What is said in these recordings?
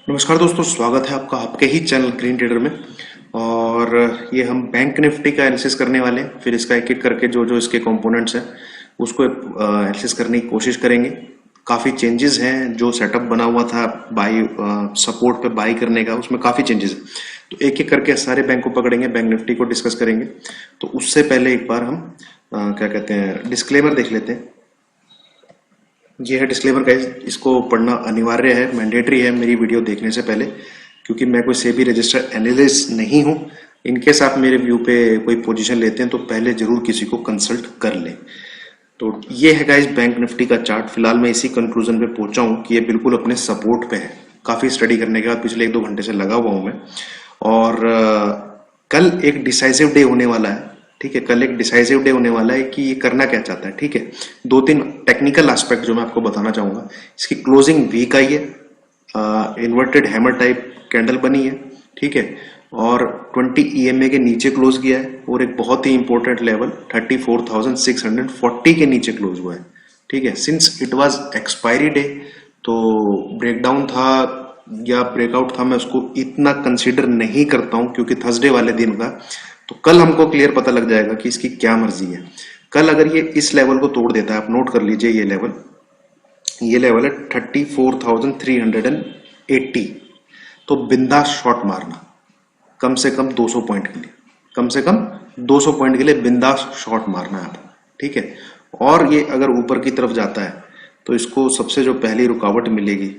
नमस्कार दोस्तों, स्वागत है आपका आपके ही चैनल ग्रीन ट्रेडर में। और ये हम बैंक निफ्टी का एनालिसिस करने वाले हैं। फिर इसका एक एक करके जो जो इसके कंपोनेंट्स हैं उसको एनालिसिस करने की कोशिश करेंगे। काफ़ी चेंजेस हैं, जो सेटअप बना हुआ था बाई सपोर्ट पे बाई करने का, उसमें काफ़ी चेंजेस हैं। तो एक एक करके सारे बैंक को पकड़ेंगे, बैंक निफ्टी को डिस्कस करेंगे। तो उससे पहले एक बार हम क्या कहते हैं, डिस्क्लेमर देख लेते हैं। ये है डिस्क्लेमर गाइस, इसको पढ़ना अनिवार्य है, मैंडेटरी है मेरी वीडियो देखने से पहले, क्योंकि मैं कोई सेबी रजिस्टर्ड एनालिस्ट नहीं हूं। इनकेस आप मेरे व्यू पे कोई पोजीशन लेते हैं तो पहले जरूर किसी को कंसल्ट कर लें। तो ये है गाइस बैंक निफ्टी का चार्ट। फिलहाल मैं इसी कंक्लूजन पे पहुंचा हूं कि ये बिल्कुल अपने सपोर्ट पे है। काफी स्टडी करने के बाद पिछले 1-2 घंटे से लगा हुआ हूं मैं। और कल एक डिसाइसिव डे होने वाला है। ठीक है, कल एक डिसाइसिव डे होने वाला है कि ये करना क्या चाहता है। ठीक है, 2-3 टेक्निकल एस्पेक्ट जो मैं आपको बताना चाहूंगा। इसकी क्लोजिंग वीक आई है, इन्वर्टेड हैमर टाइप कैंडल बनी है। ठीक है, और 20 EMA के नीचे क्लोज किया है, और एक बहुत ही इंपॉर्टेंट लेवल 34,640 के नीचे क्लोज हुआ है। ठीक है, since it was expiry day, तो ब्रेकडाउन था या ब्रेकआउट था, मैं उसको इतना कंसीडर नहीं करता हूं, क्योंकि थर्सडे वाले दिन का। तो कल हमको क्लियर पता लग जाएगा कि इसकी क्या मर्जी है। कल अगर ये इस लेवल को तोड़ देता है, आप नोट कर लीजिए, ये लेवल है 34,380। तो बिंदास शॉट मारना, कम से कम 200 पॉइंट के लिए, कम से कम 200 पॉइंट के लिए बिंदास शॉट मारना है आप। ठीक है, और ये अगर ऊपर की तरफ जाता है तो इसको सबसे जो पहली रुकावट मिलेगी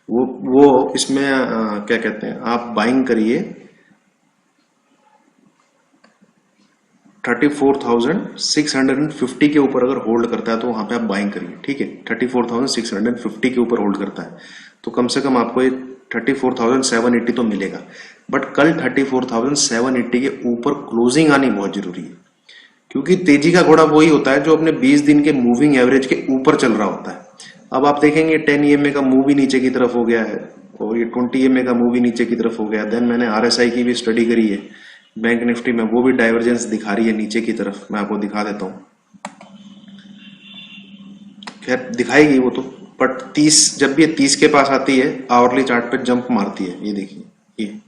वो इसमें क्या कहते हैं, आप बाइंग करिए 34,650 के ऊपर अगर होल्ड करता है तो वहां पे आप बाइंग करिए। ठीक है, 34,650 के ऊपर होल्ड करता है तो कम से कम आपको 34,780 तो मिलेगा। बट कल 34,780 के ऊपर क्लोजिंग आनी बहुत जरूरी है, क्योंकि तेजी का घोड़ा वही होता है जो अपने 20 दिन के मूविंग एवरेज के ऊपर चल रहा होता है। अब आप देखेंगे 10 EMA का मूव भी नीचे की तरफ हो गया है, और ये 20 EMA का मूव भी नीचे की तरफ हो गया। देन मैंने RSI की भी स्टडी करी है बैंक निफ्टी में, वो भी डाइवर्जेंस दिखा रही है नीचे की तरफ। मैं आपको दिखा देता हूं, खैर दिखाएगी वो तो, बट 30 जब भी ये 30 के पास आती है आवरली चार्ट पे जंप मारती है। ये देखिए, ये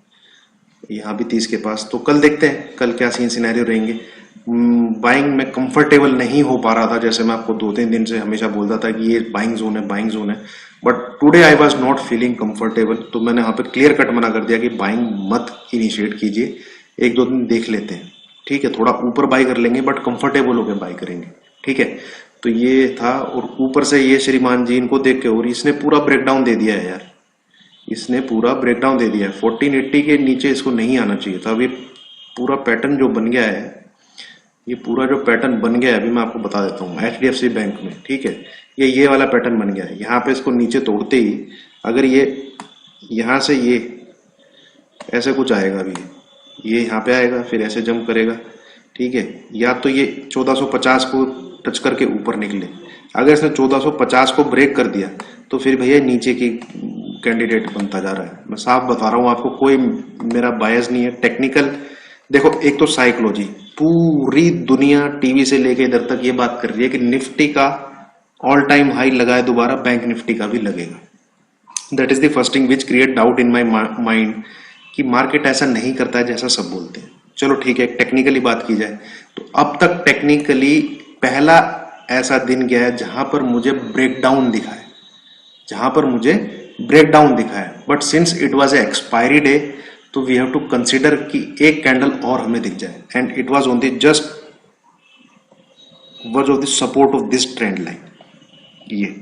यहाँ भी 30 के पास। तो कल देखते हैं कल क्या सीन सिनेरियो रहेंगे। बाइंग में कंफर्टेबल नहीं हो पा रहा था, जैसे मैं आपको 2-3 दिन से हमेशा बोलता था कि ये बाइंग जोन है, बाइंग जोन है। But today I was not feeling comfortable, तो मैंने यहाँ पे क्लियर कट मना कर दिया कि बाइंग मत इनिशिएट कीजिए, 1-2 दिन देख लेते हैं। ठीक है, थोड़ा ऊपर बाई कर लेंगे बट कंफर्टेबल होकर बाई करेंगे। ठीक है, तो ये था। और ऊपर से ये श्रीमान जी, इनको देख के, और इसने पूरा ब्रेकडाउन दे दिया है यार, इसने पूरा ब्रेकडाउन दे दिया है। 1480 के नीचे इसको नहीं आना चाहिए था। अब ये पूरा पैटर्न जो बन गया है, ये पूरा जो पैटर्न बन गया है, अभी मैं आपको बता देता हूँ HDFC बैंक में। ठीक है, ये वाला पैटर्न बन गया है। यहाँ पे इसको नीचे तोड़ते ही अगर ये यहाँ से ये ऐसे कुछ आएगा, अभी ये यहाँ पे आएगा, फिर ऐसे जंप करेगा। ठीक है, या तो ये 1450 को टच करके ऊपर निकले। अगर इसने 1450 को ब्रेक कर दिया तो फिर भैया नीचे की कैंडिडेट बनता जा रहा है। मैं साफ बता रहा हूँ आपको, कोई मेरा बायस नहीं है। टेक्निकल देखो, एक तो साइकोलॉजी, पूरी दुनिया टीवी से लेके इधर तक ये बात कर रही है कि निफ्टी का ऑल टाइम हाई लगाए दोबारा, बैंक निफ्टी का भी लगेगा। That is the first thing which create doubt in my mind कि मार्केट ऐसा नहीं करता है जैसा सब बोलते हैं। चलो ठीक है, टेक्निकली बात की जाए तो अब तक टेक्निकली पहला ऐसा दिन गया है जहां पर मुझे ब्रेकडाउन दिखा है, but since it was a expiry day, तो वी हैव टू कंसिडर कि एक कैंडल और हमें दिख जाए, and it was on the just verge of the support of this trend line ये।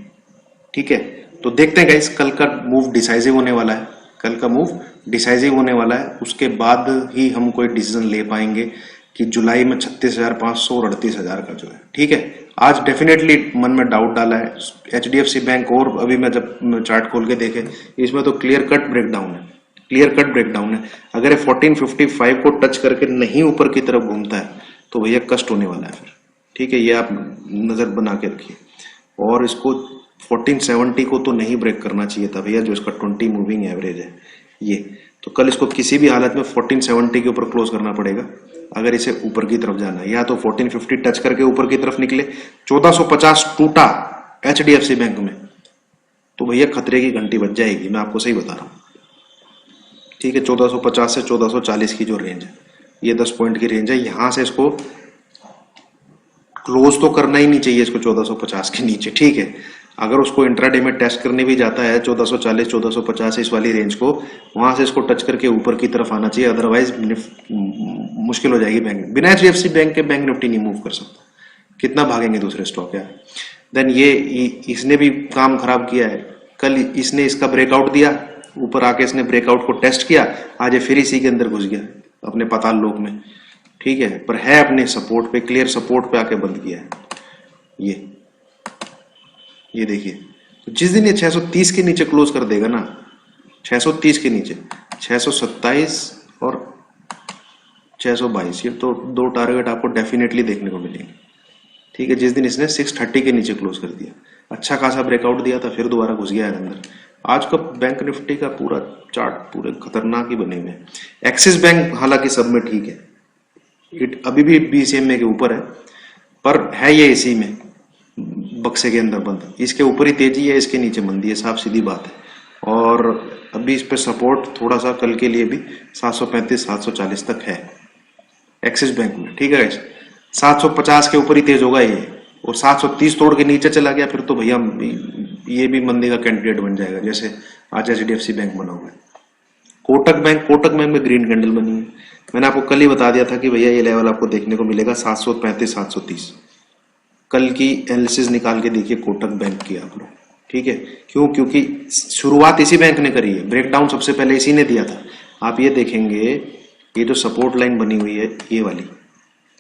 ठीक है, तो देखते हैं गाइस, कल का मूव डिसाइसिव होने वाला है। उसके बाद ही हम कोई डिसीजन ले पाएंगे कि जुलाई में 36,500 और 38,000 का जो है। ठीक है, आज डेफिनेटली मन में डाउट डाला है HDFC बैंक, और अभी मैं जब चार्ट खोल के देखे इसमें तो क्लियर कट ब्रेकडाउन है। अगर 1455 को टच करके नहीं ऊपर की तरफ घूमता है तो भैया कष्ट होने वाला है फिर। ठीक है, ये आप नजर बना के रखिए। और इसको 1470 को तो नहीं ब्रेक करना चाहिए था भैया, जो इसका 20 मूविंग एवरेज है ये। तो कल इसको किसी भी हालत में 1470 के ऊपर क्लोज करना पड़ेगा अगर इसे ऊपर की तरफ जाना है, या तो 1450 टच करके ऊपर की तरफ निकले। 1450 टूटा HDFC बैंक में तो भैया खतरे की घंटी बज जाएगी, मैं आपको सही बता रहा हूं। ठीक है, 1450 से 1440 की जो रेंज है, ये 10 पॉइंट की रेंज है। यहां से इसको क्लोज तो करना ही नहीं चाहिए इसको 1450 के नीचे, ठीक है। अगर उसको इंट्राडे में टेस्ट करने भी जाता है 1440 1450 इस वाली रेंज को, वहां से इसको टच करके ऊपर की तरफ आना चाहिए, अदरवाइज मुश्किल हो जाएगी। बैंक बिना एचडीएफसी बैंक के बैंक निफ्टी नहीं मूव कर सकता, कितना भागेंगे दूसरे स्टॉक यार। देन ये इसने भी काम खराब किया है। कल इसने इसका ब्रेकआउट दिया, ऊपर आके इसने ब्रेकआउट को टेस्ट किया, आज ये फिर इसी के अंदर घुस गया अपने पाताल लोक में, ठीक है। पर है अपने सपोर्ट पे, क्लियर सपोर्ट पे आके बंद किया है। ये देखिए, तो जिस दिन ये 630 के नीचे क्लोज कर देगा ना, 630 के नीचे 627 और 622, ये तो दो टारगेट आपको डेफिनेटली देखने को मिलेंगे, ठीक है। जिस दिन इसने 630 के नीचे क्लोज कर दिया, अच्छा खासा ब्रेकआउट दिया था, फिर दोबारा घुस गया है अंदर। आज का बैंक निफ्टी का पूरा चार्ट पूरे खतरनाक ही बने हुए हैं। एक्सिस बैंक हालांकि सब में ठीक है, अभी भी बीसीएमए के ऊपर है, पर है ये इसी में बक्से के अंदर बंद। इसके ऊपर ही तेजी है, इसके नीचे मंदी है, साफ सीधी बात है। और अभी इस पे सपोर्ट थोड़ा सा कल के लिए भी 735 740 तक है एक्सिस बैंक में, ठीक है। 750 के ऊपर ही तेज होगा ये, और 730 तोड़ के नीचे चला गया फिर तो भैया ये भी मंदी का कैंडिडेट बन जाएगा, जैसे आज एचडीएफसी बैंक बना हुआ है। कोटक बैंक में ग्रीन कैंडल बनी है। मैंने आपको कल ही बता दिया था कि भैया ये लेवल आपको देखने को मिलेगा 735 730। कल की एनालिसिस निकाल के देखिए कोटक बैंक की आप लोग, ठीक है। क्यों? क्योंकि शुरुआत इसी बैंक ने करी है, ब्रेकडाउन सबसे पहले इसी ने दिया था। आप ये देखेंगे, ये जो सपोर्ट लाइन बनी हुई है, ये वाली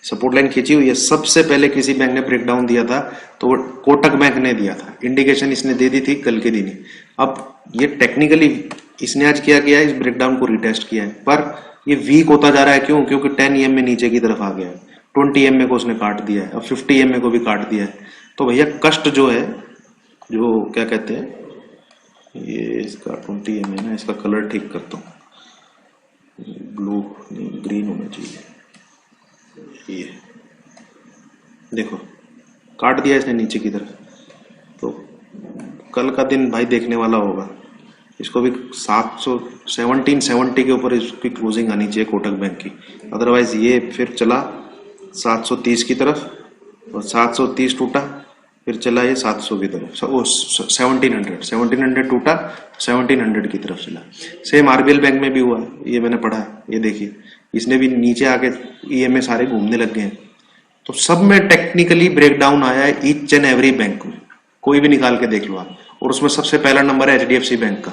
सपोर्ट लाइन खींची हुई है, सबसे पहले किसी बैंक ने ब्रेकडाउन दिया था तो कोटक बैंक ने दिया था। इंडिकेशन इसने दे दी थी कल के दिन ही। अब ये टेक्निकली इसने आज क्या किया है, इस ब्रेकडाउन को रिटेस्ट किया है, पर ये वीक होता जा रहा है। क्यों? क्योंकि 10 EMA नीचे की तरफ आ गया है, 20 EMA को उसने काट दिया है, अब 50 EMA को भी काट दिया है। तो भैया कष्ट जो है, जो क्या कहते हैं, ये इसका 20 EMA ना, इसका कलर ठीक करता हूँ, ब्लू ग्रीन होना चाहिए। ये देखो काट दिया इसने नीचे की तरफ, तो कल का दिन भाई देखने वाला होगा। इसको भी 1770 के ऊपर इसकी क्लोजिंग आनी चाहिए कोटक बैंक की, अदरवाइज ये फिर चला 730 की तरफ और 730 टूटा, फिर चला ये 700 की तरफ, 1700 टूटा, 1700 की तरफ चला। सेम आरबीएल बैंक में भी हुआ, ये मैंने पढ़ा है। ये देखिए इसने भी नीचे आके ईएमए सारे घूमने लग गए हैं। तो सब में टेक्निकली ब्रेकडाउन आया है, ईच एंड एवरी बैंक में, कोई भी निकाल के देख लो आप। और उसमें सबसे पहला नंबर है एचडीएफसी बैंक का,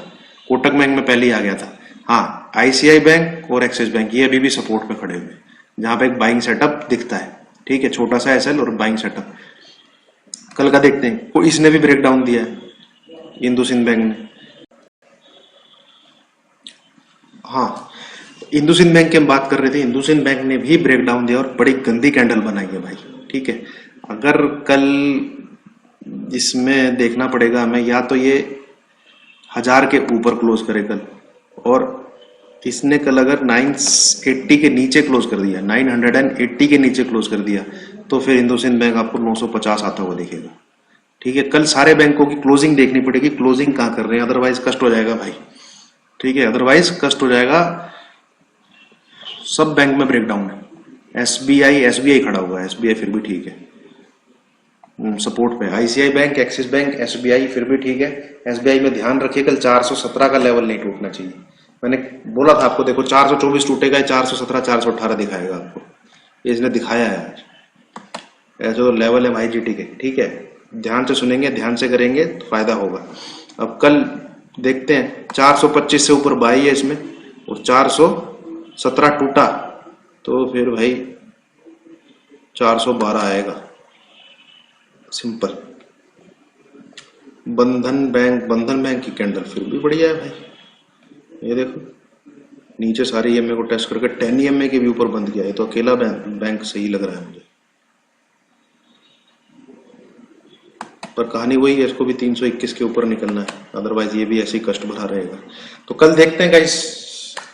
कोटक बैंक में पहले ही आ गया था। हाँ, आईसीआई बैंक और एक्सिस बैंक ये अभी भी सपोर्ट पे खड़े हुए, जहां पे एक बाइंग सेटअप दिखता है, ठीक है, छोटा सा एसएल और बाइंग सेटअप। कल का देखते हैं, इसने भी ब्रेकडाउन दिया है, इंडोसिंध बैंक ने। हाँ, इंडोसिंध बैंक की हम बात कर रहे थे, इंडोसिंध बैंक ने भी ब्रेकडाउन दिया और बड़ी गंदी कैंडल बनाई है भाई, ठीक है। अगर कल इसमें देखना पड़ेगा हमें, या तो ये 1000 के ऊपर क्लोज करे कल, और इसने कल अगर 980 के नीचे क्लोज कर दिया, 980 के नीचे क्लोज कर दिया, तो फिर इंडोसिंध बैंक आपको 950 आता हुआ दिखेगा, ठीक है। कल सारे बैंकों की क्लोजिंग देखनी पड़ेगी, क्लोजिंग कहाँ कर रहे हैं, अदरवाइज कष्ट हो जाएगा भाई, ठीक है, अदरवाइज कष्ट हो जाएगा। सब बैंक में ब्रेकडाउन है। एसबीआई खड़ा हुआ है, एसबीआई फिर भी ठीक है सपोर्ट पे। ICI bank, axis bank, SBI फिर भी ठीक है। एसबीआई में ध्यान रखिए कल 417 का लेवल नहीं टूटना चाहिए। मैंने बोला था आपको, देखो 424 टूटेगा, 417 418 दिखाएगा आपको, इसने दिखाया है आज। ऐसा जो लेवल है भाई जीटी के, ठीक है, ध्यान से सुनेंगे, ध्यान से करेंगे तो फायदा होगा। अब कल देखते हैं, 425 से ऊपर बाई है इसमें, और 417 टूटा तो फिर भाई 412 आएगा, सिंपल। बंधन बैंक की कैंडल फिर भी बढ़िया है भाई, ये देखो नीचे सारे ईएमए को टेस्ट करके 10 ईएमए के भी ऊपर बंद किया है, तो अकेला बैंक सही लग रहा है मुझे। पर कहानी वही है, इसको भी 321 के ऊपर निकलना है, अदरवाइज ये भी ऐसे ही कष्ट भरा रहेगा। तो कल देखते हैं गाइस,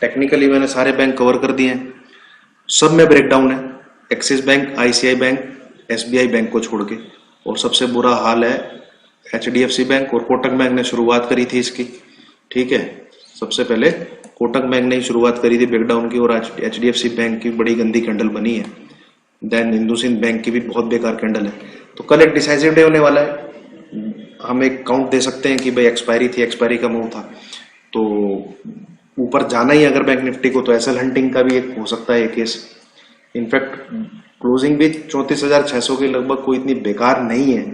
टेक्निकली मैंने सारे बैंक कवर कर दिए हैं, सब में ब्रेकडाउन है, axis bank, ICI bank, SBI bank को छोड़ के, और सबसे बुरा हाल है एचडीएफसी बैंक और कोटक बैंक ने शुरुआत करी थी इसकी, ठीक है। सबसे पहले कोटक बैंक ने शुरुआत करी थी ब्रेकडाउन की, और आज एचडीएफसी बैंक की बड़ी गंदी कैंडल बनी है। देन हिंदुस्तान बैंक की भी बहुत बेकार कैंडल है। तो कल एक डिसाइसिव डे होने वाला है। हम एक काउंट दे सकते हैं कि भाई एक्सपायरी थी, एक्सपायरी का मूव था, तो ऊपर जाना ही अगर बैंक निफ्टी को, तो एसएल हंटिंग का भी एक हो सकता है केस। इनफैक्ट क्लोजिंग भी 34,600 के लगभग कोई इतनी बेकार नहीं है,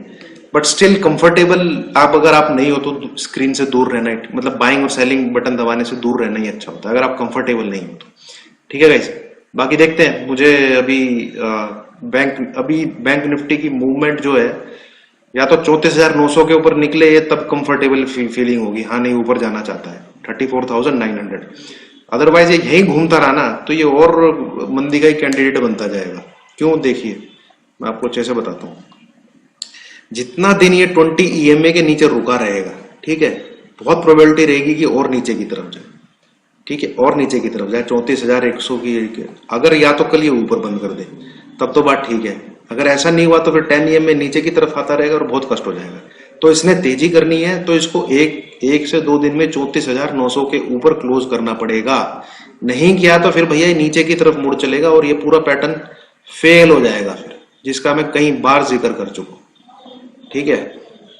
बट स्टिल कंफर्टेबल अगर आप नहीं हो तो स्क्रीन से दूर रहना है, मतलब बाइंग और सेलिंग बटन दबाने से दूर रहना ही अच्छा होता है अगर आप कंफर्टेबल नहीं हो तो। ठीक है गाइस, बाकी देखते हैं। मुझे अभी बैंक निफ्टी की मूवमेंट जो है, या तो 34,900 के ऊपर निकले ये तब कंफर्टेबल फीलिंग होगी, हाँ नहीं ऊपर जाना चाहता है 34,900। अदरवाइज ये यहीं घूमता रहा ना तो ये और मंदी का ही कैंडिडेट बनता जाएगा। क्यों, देखिए मैं आपको अच्छे से बताता हूँ। जितना दिन ये 20 EMA के नीचे रुका रहेगा, ठीक है, बहुत प्रोबेबिलिटी रहेगी कि और नीचे की तरफ जाए। ठीक है, और नीचे की तरफ जाए 34,100 की। अगर या तो कल ये ऊपर बंद कर दे तब तो बात ठीक है, अगर ऐसा नहीं हुआ तो फिर 10 EMA नीचे की तरफ आता रहेगा और बहुत कष्ट हो जाएगा। तो इसने तेजी करनी है तो इसको एक से 2 दिन में 34,900 के ऊपर क्लोज करना पड़ेगा। नहीं किया तो फिर भैया नीचे की तरफ मुड़ चलेगा और ये पूरा पैटर्न फेल हो जाएगा फिर, जिसका मैं कई बार जिक्र कर चुका हूं। ठीक है,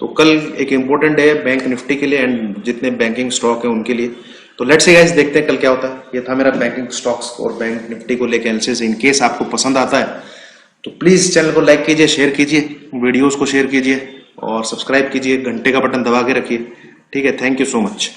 तो कल एक इंपॉर्टेंट डे है बैंक निफ्टी के लिए एंड जितने बैंकिंग स्टॉक है उनके लिए। तो लेट्स सी गाइस, देखते हैं कल क्या होता है। ये था मेरा बैंकिंग स्टॉक्स और बैंक निफ्टी को लेकर एनालिसिस। इन केस आपको पसंद आता है तो प्लीज चैनल को लाइक कीजिए, शेयर कीजिए, वीडियोस को शेयर कीजिए और सब्सक्राइब कीजिए, घंटे का बटन दबा के रखिए। ठीक है, थैंक यू सो मच।